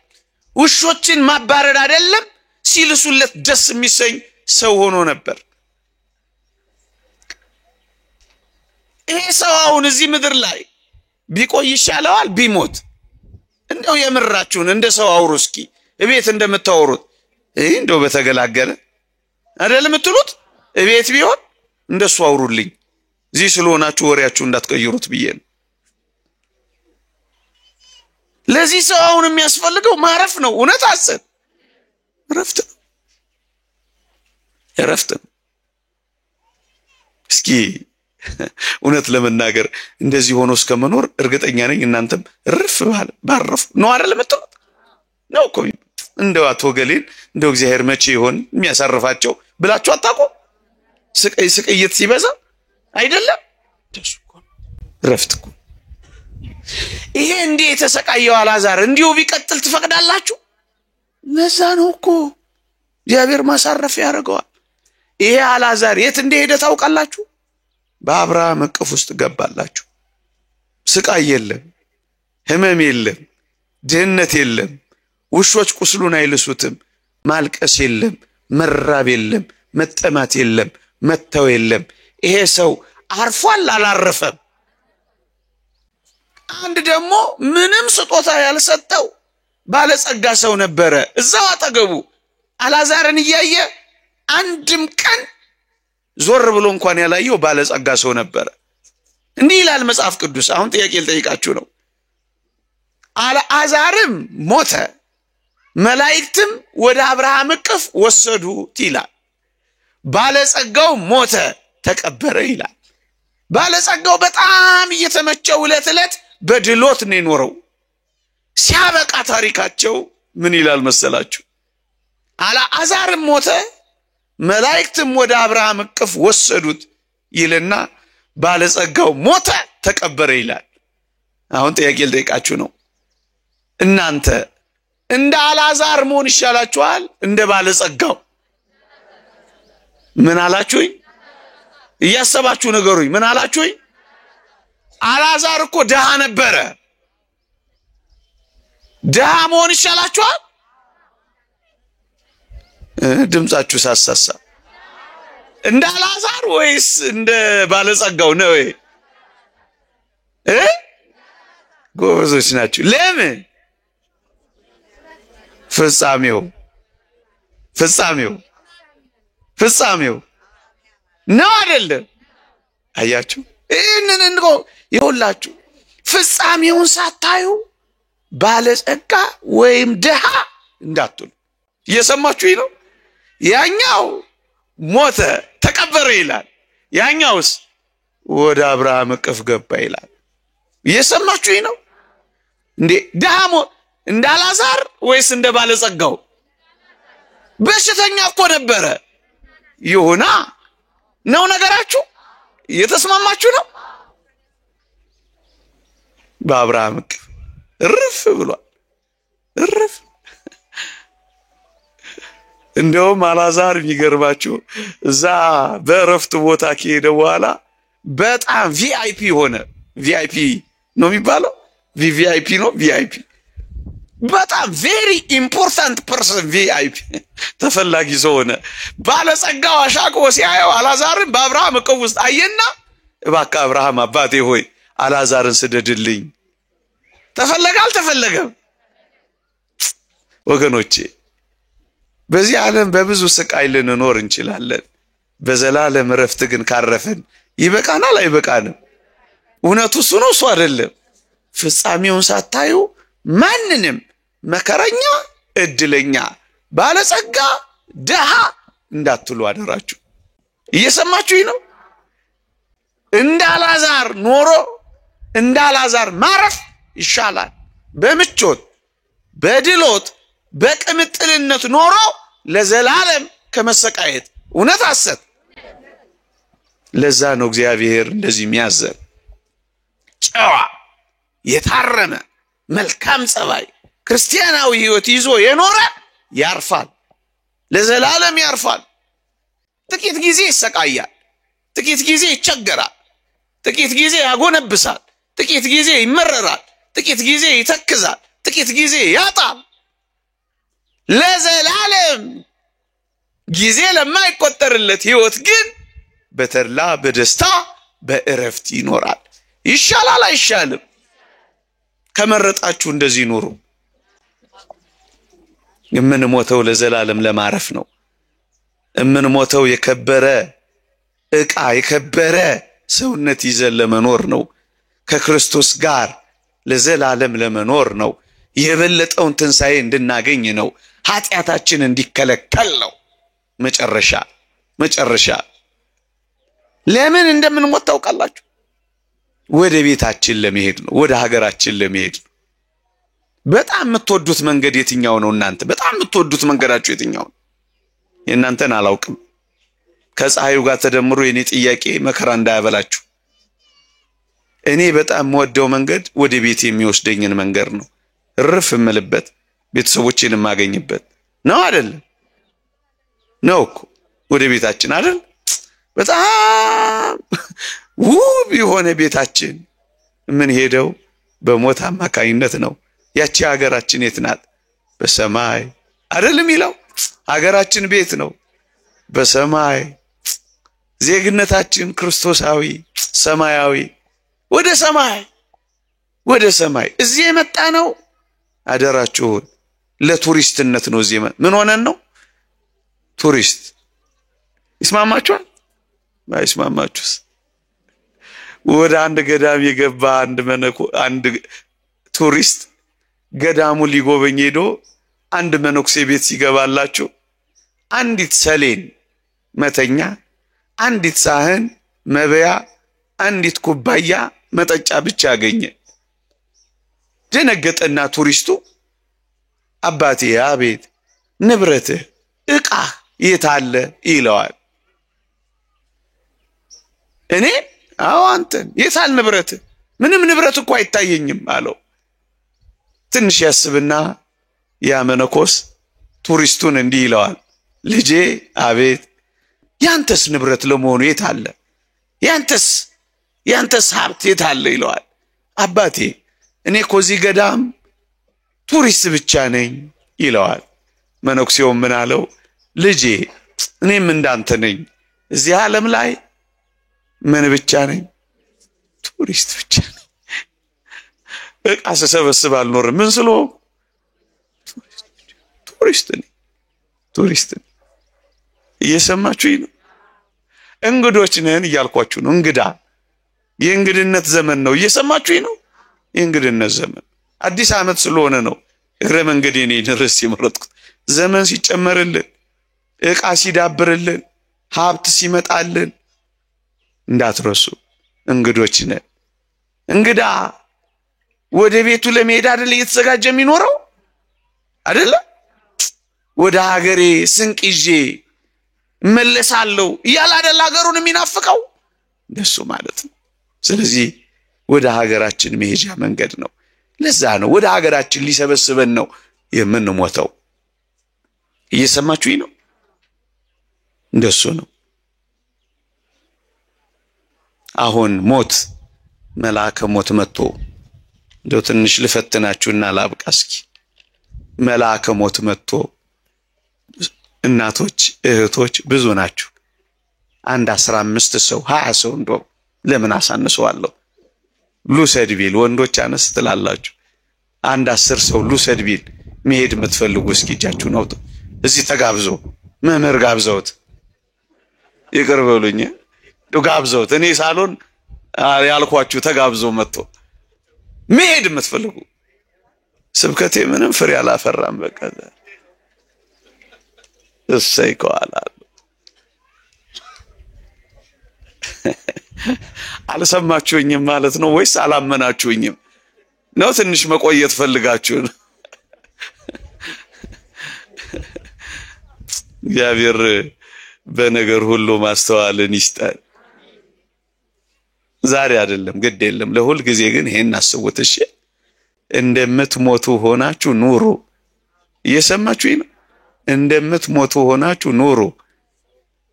ውሾችን ማባረር አይደለም ሲልሱለት ደስ የሚሰኝ ሰው ሆኖ ነበር። ይሄ ሰው አሁን እዚህ ምድር ላይ ቢቆይ ይሻለዋል ቢሞት? እንደው የምራችሁን እንደ ሰው አውሩ እስኪ። እቤት እንደምታወሩት እንደው በተገላገለ አይደል የምትሉት? እቤት ቢሆን እንደሱ አውሩልኝ። እዚህ ስለሆናችሁ ወሬያችሁ እንዳትቀይሩት ብዬ ነው። ለዚህ ሰው አሁን የሚያስፈልገው ማረፍ ነው። እውነት አሰብ ረፍት ነው፣ ረፍት ነው። እስኪ እውነት ለመናገር እንደዚህ ሆኖ እስከመኖር እርግጠኛ ነኝ እናንተም ርፍ ባረፉ ነው አይደል የምትሉት? ነው እኮ እንደው አቶ ገሌን እንደው እግዚአብሔር መቼ ይሆን የሚያሳርፋቸው ብላችሁ አታውቁ? ስቅይት ሲበዛ አይደለም ረፍት እኮ። ይሄ እንዲህ የተሰቃየው አልዓዛር እንዲሁ ቢቀጥል ትፈቅዳላችሁ? ለዛ ነው እኮ እግዚአብሔር ማሳረፍ ያደርገዋል። ይሄ አልዓዛር የት እንደሄደ ታውቃላችሁ? በአብርሃም እቅፍ ውስጥ ገባላችሁ። ስቃይ የለም፣ ህመም የለም፣ ድህነት የለም፣ ውሾች ቁስሉን አይልሱትም፣ ማልቀስ የለም፣ መራብ የለም፣ መጠማት የለም፣ መተው የለም። ይሄ ሰው አርፏል አላረፈም? አንድ ደግሞ ምንም ስጦታ ያልሰጠው ባለጸጋ ሰው ነበረ እዛው አጠገቡ። አልዓዛርን እያየ አንድም ቀን ዞር ብሎ እንኳን ያላየው ባለጸጋ ሰው ነበረ። እንዲህ ይላል መጽሐፍ ቅዱስ። አሁን ጥያቄ ልጠይቃችሁ ነው። አልዓዛርም ሞተ፣ መላእክትም ወደ አብርሃም እቅፍ ወሰዱት ይላል። ባለጸጋው ሞተ ተቀበረ ይላል። ባለጸጋው በጣም እየተመቸው ዕለት ዕለት በድሎት ነው የኖረው። ሲያበቃ ታሪካቸው ምን ይላል መሰላችሁ? አልዓዛርም ሞተ፣ መላእክትም ወደ አብርሃም እቅፍ ወሰዱት ይልና ባለጸጋው ሞተ ተቀበረ ይላል። አሁን ጥያቄ ልጠይቃችሁ ነው። እናንተ እንደ አልዓዛር መሆን ይሻላችኋል እንደ ባለጸጋው? ምን አላችሁኝ? እያሰባችሁ ነገሩኝ። ምን አላችሁኝ? አልዓዛር እኮ ድሃ ነበረ። ድሃ መሆን ይሻላችኋል? ድምጻችሁ ሳሳሳ እንደ አልዓዛር ወይስ እንደ ባለጸጋው ነው? ጎበዞች ናችሁ። ለምን? ፍጻሜው ነው አይደለም? አያችሁ? ይህንን እንቆ ይሁላችሁ። ፍጻሜውን ሳታዩ ባለጸጋ ወይም ድሃ እንዳትሉ። እየሰማችሁኝ ነው? ያኛው ሞተ ተቀበረ ይላል፣ ያኛውስ ወደ አብርሃም እቅፍ ገባ ይላል። እየሰማችሁኝ ነው እንዴ? ድሃ እንደ አልዓዛር ወይስ እንደ ባለጸጋው? በሽተኛ እኮ ነበረ። ይሁና ነው ነገራችሁ። እየተስማማችሁ ነው? በአብርሃም እቅፍ እርፍ ብሏል። እርፍ። እንደውም አልዓዛር የሚገርማችሁ እዛ በእረፍት ቦታ ከሄደ በኋላ በጣም ቪአይፒ ሆነ። ቪአይፒ ነው የሚባለው? ቪአይፒ ነው። ቪአይፒ በጣም ቬሪ ኢምፖርታንት ፐርሰን፣ ቪአይፒ ተፈላጊ ሰው ሆነ። ባለጸጋው አሻቅቦ ሲያየው አልዓዛርን በአብርሃም እቅፍ ውስጥ አየና እባክህ አብርሃም አባቴ ሆይ አልዓዛርን ስደድልኝ። ተፈለገ አልተፈለገም? ወገኖቼ በዚህ ዓለም በብዙ ስቃይ ልንኖር እንችላለን። በዘላለም እረፍት ግን ካረፈን ይበቃናል አይበቃንም? እውነቱ እሱ ነው እሱ አይደለም? ፍጻሜውን ሳታዩ ማንንም መከረኛ፣ እድለኛ፣ ባለጸጋ፣ ደሃ እንዳትሉ አደራችሁ። እየሰማችሁኝ ነው? እንደ አልዓዛር ኖሮ እንደ አልዓዛር ማረፍ ይሻላል። በምቾት በድሎት በቅምጥልነት ኖሮ ለዘላለም ከመሰቃየት እውነት ሐሰት። ለዛ ነው እግዚአብሔር እንደዚህ የሚያዘን። ጨዋ የታረመ መልካም ጸባይ ክርስቲያናዊ ሕይወት ይዞ የኖረ ያርፋል፣ ለዘላለም ያርፋል። ጥቂት ጊዜ ይሰቃያል፣ ጥቂት ጊዜ ይቸገራል፣ ጥቂት ጊዜ ያጎነብሳል፣ ጥቂት ጊዜ ይመረራል፣ ጥቂት ጊዜ ይተክዛል፣ ጥቂት ጊዜ ያጣል። ለዘላለም ጊዜ ለማይቆጠርለት ሕይወት ግን በተድላ በደስታ በእረፍት ይኖራል። ይሻላል አይሻልም? ከመረጣችሁ እንደዚህ ኑሩ። የምንሞተው ለዘላለም ለማረፍ ነው። የምንሞተው የከበረ ዕቃ የከበረ ሰውነት ይዘን ለመኖር ነው። ከክርስቶስ ጋር ለዘላለም ለመኖር ነው። የበለጠውን ትንሣኤ እንድናገኝ ነው። ኃጢአታችን እንዲከለከል ነው። መጨረሻ ለምን እንደምንሞት ታውቃላችሁ? ወደ ቤታችን ለመሄድ ነው። ወደ ሀገራችን ለመሄድ ነው። በጣም የምትወዱት መንገድ የትኛው ነው? እናንተ በጣም የምትወዱት መንገዳችሁ የትኛው ነው? የእናንተን አላውቅም። ከፀሐዩ ጋር ተደምሮ የኔ ጥያቄ መከራ እንዳያበላችሁ። እኔ በጣም የምወደው መንገድ ወደ ቤት የሚወስደኝን መንገድ ነው። እርፍ እምልበት፣ ቤተሰቦቼን የማገኝበት ነው። አይደለም ነው እኮ ወደ ቤታችን አይደል? በጣም ውብ የሆነ ቤታችን ምን ሄደው በሞት አማካኝነት ነው። ያቺ ሀገራችን የት ናት? በሰማይ አይደለም ይለው። ሀገራችን ቤት ነው በሰማይ። ዜግነታችን ክርስቶሳዊ ሰማያዊ። ወደ ሰማይ እዚህ የመጣ ነው። አደራችሁን ለቱሪስትነት ነው። እዚህ ምን ሆነን ነው? ቱሪስት። ይስማማችኋል? ባይስማማችሁስ? ወደ አንድ ገዳም የገባ አንድ ቱሪስት ገዳሙ ሊጎበኝ ሄዶ አንድ መነኩሴ ቤት ሲገባላችሁ አንዲት ሰሌን መተኛ፣ አንዲት ሳህን መበያ፣ አንዲት ኩባያ መጠጫ ብቻ አገኘ። ደነገጠና ቱሪስቱ አባቴ አቤት ንብረትህ ዕቃ የት አለ ይለዋል። እኔ አዎ አንተን የት አለ ንብረትህ? ምንም ንብረት እኮ አይታየኝም አለው። ትንሽ ያስብና ያ መነኮስ ቱሪስቱን እንዲህ ይለዋል፣ ልጄ አቤት ያንተስ ንብረት ለመሆኑ የት አለ? ያንተስ ሀብት የት አለ ይለዋል። አባቴ እኔ እኮ እዚህ ገዳም ቱሪስት ብቻ ነኝ ይለዋል። መነኩሴው ምን አለው? ልጄ እኔም እንዳንተ ነኝ። እዚህ ዓለም ላይ ምን ብቻ ነኝ? ቱሪስት ብቻ ነኝ። ዕቃ ስሰበስብ አልኖርም። ምን ስለሆንኩ? ቱሪስት ነኝ። እየሰማችሁኝ ነው? እንግዶች ነን እያልኳችሁ ነው። የእንግድነት ዘመን ነው። እየሰማችሁኝ ነው? የእንግድነት ዘመን አዲስ ዓመት ስለሆነ ነው እግረ መንገዴን ርዕስ የመረጥኩት። ዘመን ሲጨመርልን፣ ዕቃ ሲዳብርልን፣ ሀብት ሲመጣልን እንዳትረሱ እንግዶች ነን። እንግዳ ወደ ቤቱ ለመሄድ አይደል እየተዘጋጀ የሚኖረው አይደለ? ወደ ሀገሬ ስንቅ ይዤ እመለሳለሁ እያለ አይደል ሀገሩን የሚናፍቀው? እንደሱ ማለት ነው። ስለዚህ ወደ ሀገራችን መሄጃ መንገድ ነው። ለዛ ነው ወደ ሀገራችን ሊሰበስበን ነው የምንሞተው። እየሰማችሁኝ ነው? እንደሱ ነው። አሁን ሞት መልአከ ሞት መጥቶ እንደው ትንሽ ልፈትናችሁና ላብቃ እስኪ። መልአከ ሞት መጥቶ እናቶች እህቶች ብዙ ናችሁ። አንድ 15 ሰው 20 ሰው እንደው ለምን አሳንሰዋለሁ ልውሰድ ቢል ወንዶች አነስ ትላላችሁ። አንድ 10 ሰው ልውሰድ ቢል መሄድ የምትፈልጉ እስኪ እጃችሁን አውጡ። እዚህ ተጋብዞ መምህር ጋብዘውት ይቅር በሉኝ ጋብዘውት እኔ ሳሎን ያልኳችሁ ተጋብዞ መጥቶ መሄድ የምትፈልጉ ስብከቴ ምንም ፍሬ አላፈራም በቃ እሰይ ከዋላል አልሰማችሁኝም ማለት ነው ወይስ አላመናችሁኝም ነው? ትንሽ መቆየት ፈልጋችሁ ነው? እግዚአብሔር በነገር ሁሉ ማስተዋልን ይስጣል። ዛሬ አይደለም ግድ የለም ለሁል ጊዜ ግን ይሄን አስቡት እሺ። እንደምትሞቱ ሆናችሁ ኑሩ። እየሰማችሁኝ ነው? እንደምትሞቱ ሆናችሁ ኑሩ።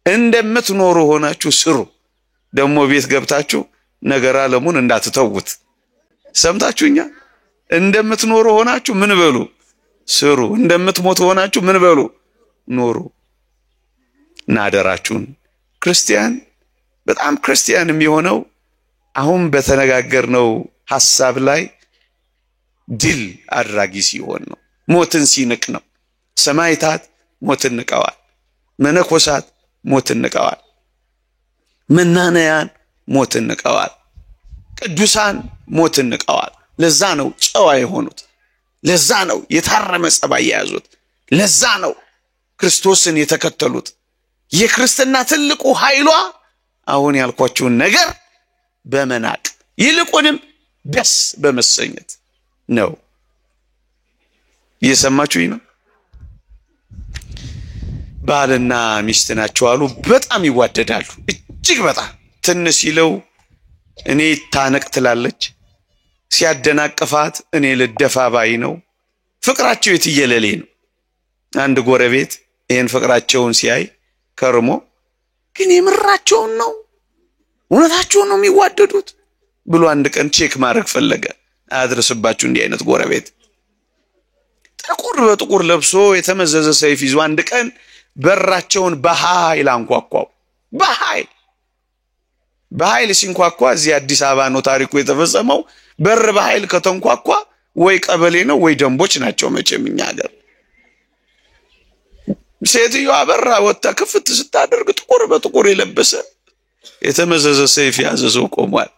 እንደምትኖሩ ሆናችሁ ስሩ። ደግሞ ቤት ገብታችሁ ነገር ዓለሙን እንዳትተውት። ሰምታችሁኛ? እንደምትኖሩ ሆናችሁ ምን በሉ? ስሩ። እንደምትሞቱ ሆናችሁ ምን በሉ? ኑሩ። ናደራችሁን ክርስቲያን በጣም ክርስቲያን የሚሆነው አሁን በተነጋገርነው ሐሳብ ላይ ድል አድራጊ ሲሆን ነው። ሞትን ሲንቅ ነው። ሰማዕታት ሞትን ንቀዋል። መነኮሳት ሞትን ንቀዋል። መናንያን ሞትን ንቀዋል። ቅዱሳን ሞትን ንቀዋል። ለዛ ነው ጨዋ የሆኑት። ለዛ ነው የታረመ ጸባይ የያዙት። ለዛ ነው ክርስቶስን የተከተሉት። የክርስትና ትልቁ ኃይሏ አሁን ያልኳችሁን ነገር በመናቅ ይልቁንም ደስ በመሰኘት ነው። እየሰማችሁኝ ነው? ባልና ሚስት ናቸው አሉ። በጣም ይዋደዳሉ እጅግ በጣም ትንሽ ይለው እኔ ታነቅ ትላለች፣ ሲያደናቅፋት እኔ ልደፋ ባይ ነው። ፍቅራቸው የትየለሌ ነው። አንድ ጎረቤት ይሄን ፍቅራቸውን ሲያይ ከርሞ ግን የምራቸውን ነው እውነታቸውን ነው የሚዋደዱት ብሎ አንድ ቀን ቼክ ማድረግ ፈለገ። አድርስባችሁ እንዲህ አይነት ጎረቤት ጥቁር በጥቁር ለብሶ የተመዘዘ ሰይፍ ይዞ አንድ ቀን በራቸውን በኃይል አንኳኳው። በኃይል ሲንኳኳ እዚህ አዲስ አበባ ነው ታሪኩ የተፈጸመው። በር በኃይል ከተንኳኳ ወይ ቀበሌ ነው ወይ ደንቦች ናቸው መቼም እኛ ሀገር። ሴትዮዋ በራ ወጣ ክፍት ስታደርግ ጥቁር በጥቁር የለበሰ የተመዘዘ ሰይፍ ያዘ ሰው ቆሟል።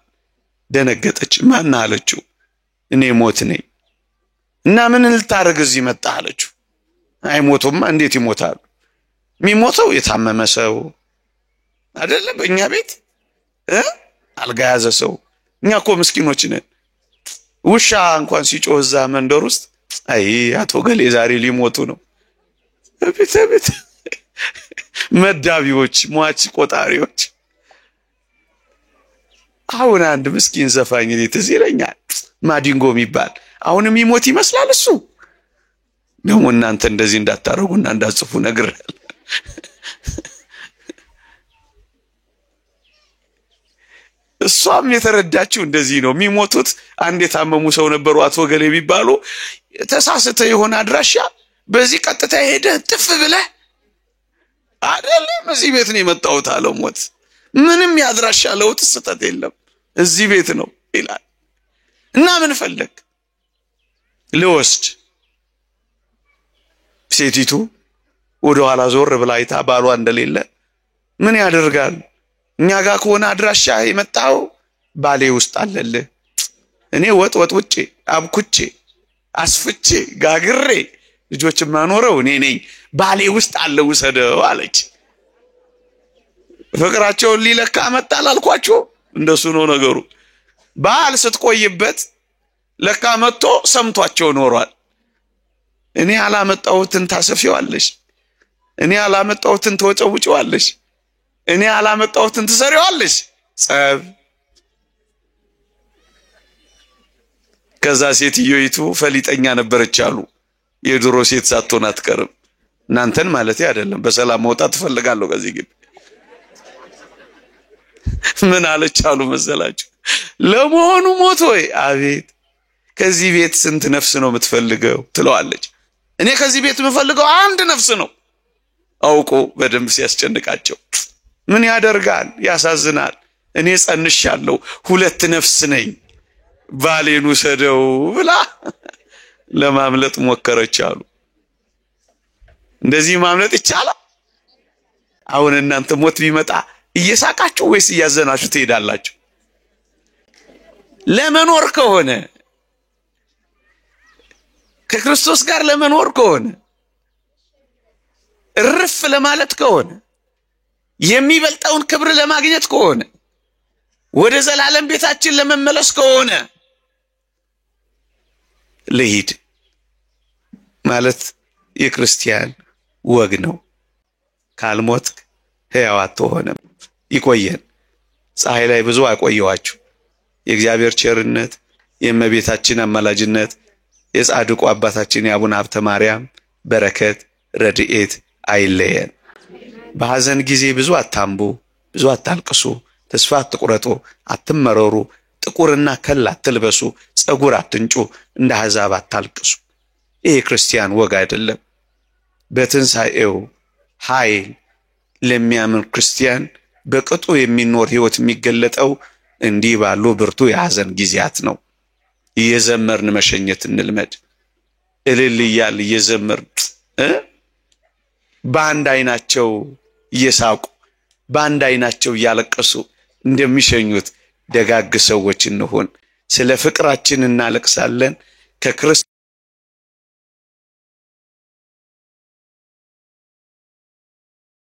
ደነገጠች። ማን አለችው? እኔ ሞት ነኝ። እና ምን ልታረግ እዚህ መጣ አለችው። አይሞቱማ እንዴት ይሞታሉ? የሚሞተው የታመመ ሰው አይደለም በእኛ ቤት አልጋ ያዘ ሰው። እኛ እኮ ምስኪኖች ነን። ውሻ እንኳን ሲጮህ እዛ መንደር ውስጥ አይ አቶ ገሌ ዛሬ ሊሞቱ ነው ቤት መዳቢዎች ሟች ቆጣሪዎች። አሁን አንድ ምስኪን ዘፋኝ ትዝ ይለኛል ማዲንጎ የሚባል አሁንም ይሞት ይመስላል እሱ። ደግሞ እናንተ እንደዚህ እንዳታረጉና እንዳጽፉ ነግሬያለሁ። እሷም የተረዳችው እንደዚህ ነው። የሚሞቱት አንድ የታመሙ ሰው ነበሩ አቶ ገሌ የሚባሉ። ተሳስተ የሆነ አድራሻ በዚህ ቀጥታ ሄደ ጥፍ ብለህ አይደለም እዚህ ቤት ነው የመጣሁት አለው ሞት። ምንም ያድራሻ ለውጥ ስተት የለም እዚህ ቤት ነው ይላል። እና ምን ፈለግ ለወስድ ሴቲቱ ወደ ኋላ ዞር ብላ አይታ ባሏ እንደሌለ ምን ያደርጋል? እኛ ጋር ከሆነ አድራሻ የመጣው ባሌ ውስጥ አለልህ። እኔ ወጥ ውጪ አብኩቼ አስፍቼ ጋግሬ ልጆች ማኖረው እኔ ነኝ። ባሌ ውስጥ አለው ውሰደው አለች። ፍቅራቸውን ሊለካ መጣል አልኳችሁ። እንደሱ ነው ነገሩ። ባል ስትቆይበት ለካ መጥቶ ሰምቷቸው ኖሯል። እኔ አላመጣሁትን ታሰፊዋለሽ፣ እኔ አላመጣሁትን ተወጨውጪዋለሽ፣ እኔ አላመጣሁትን ትሰሪዋለሽ ጸብ። ከዛ ሴትዮይቱ ፈሊጠኛ ነበረች አሉ። የድሮ ሴት ሳትሆን አትቀርም። እናንተን ማለት አይደለም። በሰላም መውጣት ትፈልጋለሁ ከዚህ ግቢ። ምን አለች አሉ መሰላችሁ? ለመሆኑ ሞት ሆይ፣ አቤት፣ ከዚህ ቤት ስንት ነፍስ ነው የምትፈልገው ትለዋለች። እኔ ከዚህ ቤት የምፈልገው አንድ ነፍስ ነው። አውቆ በደንብ ሲያስጨንቃቸው ምን ያደርጋል፣ ያሳዝናል። እኔ ጸንሻለሁ፣ 2 ነፍስ ነኝ፣ ባሌን ውሰደው ብላ ለማምለጥ ሞከረች አሉ። እንደዚህ ማምለጥ ይቻላል? አሁን እናንተ ሞት ቢመጣ እየሳቃችሁ ወይስ እያዘናችሁ ትሄዳላችሁ? ለመኖር ከሆነ ከክርስቶስ ጋር ለመኖር ከሆነ እርፍ ለማለት ከሆነ የሚበልጠውን ክብር ለማግኘት ከሆነ ወደ ዘላለም ቤታችን ለመመለስ ከሆነ ልሂድ ማለት የክርስቲያን ወግ ነው። ካልሞት ሕያው አትሆንም። ይቆየን። ፀሐይ ላይ ብዙ አቆየዋችሁ። የእግዚአብሔር ቸርነት፣ የእመቤታችን አማላጅነት፣ የጻድቁ አባታችን የአቡነ ሀብተ ማርያም በረከት ረድኤት አይለየን። በሐዘን ጊዜ ብዙ አታምቡ፣ ብዙ አታልቅሱ፣ ተስፋ አትቁረጡ፣ አትመረሩ፣ ጥቁርና ከል አትልበሱ፣ ጸጉር አትንጩ፣ እንደ አሕዛብ አታልቅሱ። ይሄ ክርስቲያን ወግ አይደለም። በትንሣኤው ኃይል ለሚያምን ክርስቲያን በቅጡ የሚኖር ሕይወት የሚገለጠው እንዲህ ባሉ ብርቱ የሐዘን ጊዜያት ነው። እየዘመርን መሸኘት እንልመድ። እልል እያል እየዘመርን በአንድ አይናቸው እየሳቁ በአንድ አይናቸው እያለቀሱ እንደሚሸኙት ደጋግ ሰዎች እንሆን። ስለ ፍቅራችን እናለቅሳለን። ከክርስቶስ